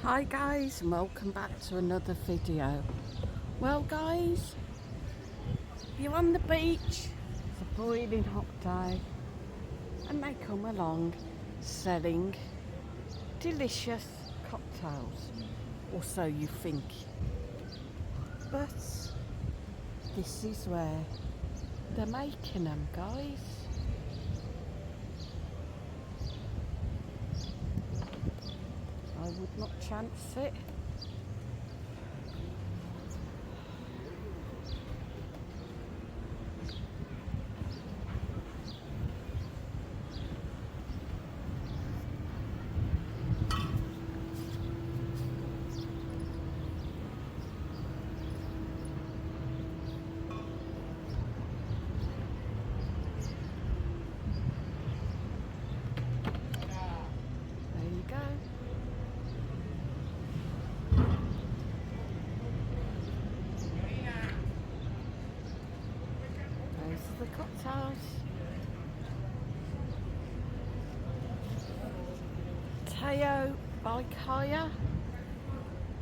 Hi guys, and welcome back to another video. Well guys, you're on the beach, it's a boiling hot day, and they come along selling delicious cocktails, or so you think. But this is where they're making them, guys. I would not chance it. There you go. Those are the cocktails. Teo Bike Hire,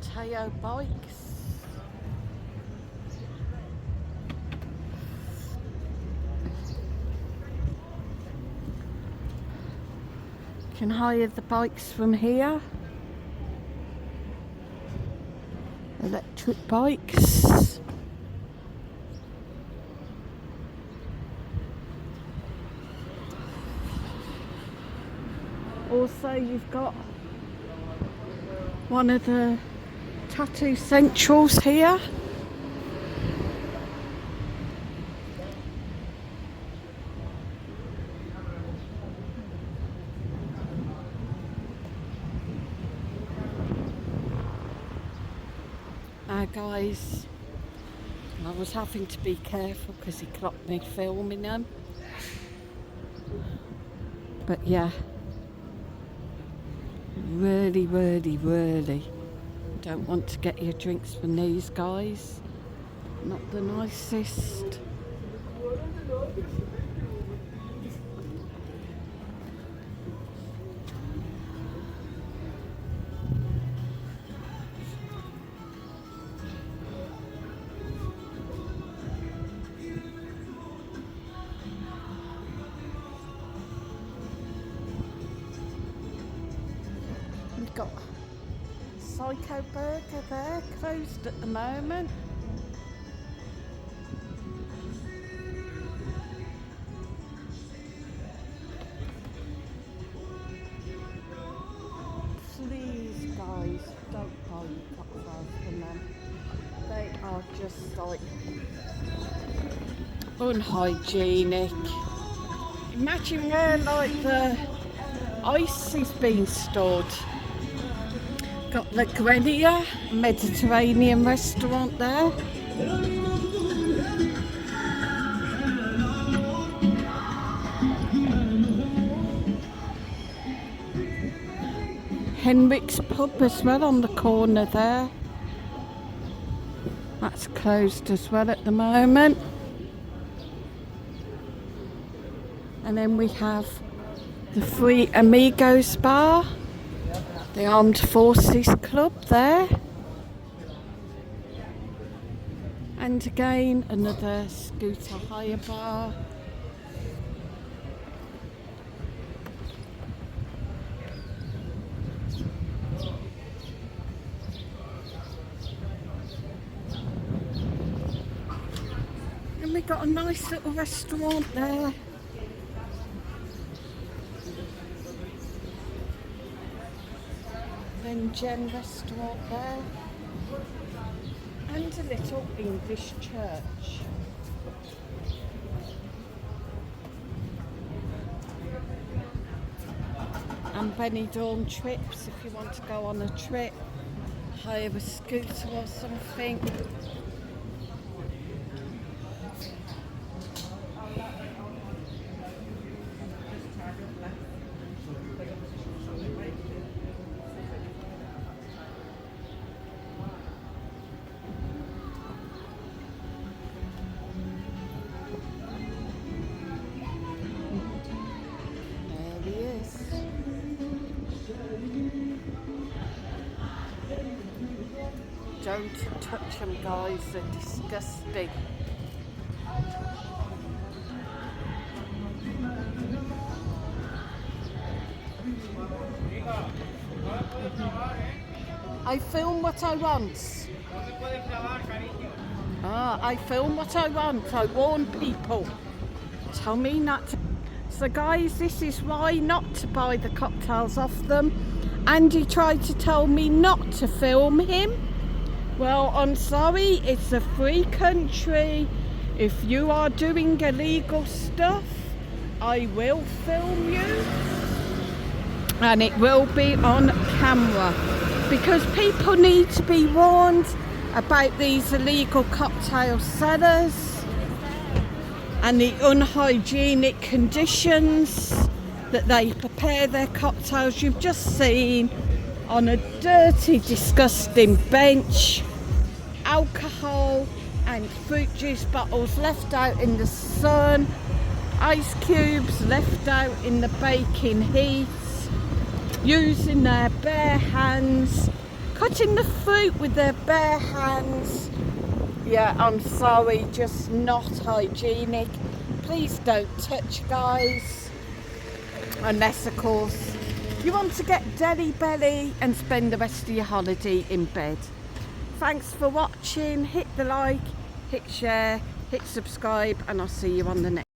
Teo Bikes. Can hire the bikes from here. Electric bikes. Also, you've got one of the tattoo centrals here. Now guys, I was having to be careful because he clocked me filming them. But yeah, really don't want to get your drinks from these guys. Not the nicest. We've got Psycho Burger there, closed at the moment. Please guys, don't buy your cocktails from them. They are just like unhygienic. Imagine where like the ice is being stored. Got the Grenier Mediterranean restaurant there. Henrik's pub as well on the corner there. That's closed as well at the moment. And then we have the Free Amigos bar, the Armed Forces Club there. And again, another scooter hire bar. And we got a nice little restaurant there. Then Gem restaurant there. And a little English church. And Benidorm trips if you want to go on a trip, hire a scooter or something. There he is. Don't touch them, guys, they're disgusting. I film what I want. I film what I want. I warn people. Tell me not to. So guys, this is why not to buy the cocktails off them. Andy tried to tell me not to film him. Well, I'm sorry, it's a free country. If you are doing illegal stuff, I will film you. And it will be on camera. Because people need to be warned about these illegal cocktail sellers and the unhygienic conditions that they prepare their cocktails. You've just seen on a dirty, disgusting bench, alcohol and fruit juice bottles left out in the sun, ice cubes left out in the baking heat, using their bare hands, cutting the fruit with their bare hands. Yeah, I'm sorry, just not hygienic. Please don't touch, guys. Unless, of course, you want to get deli belly and spend the rest of your holiday in bed. Thanks for watching. Hit the like, hit share, hit subscribe, and I'll see you on the next.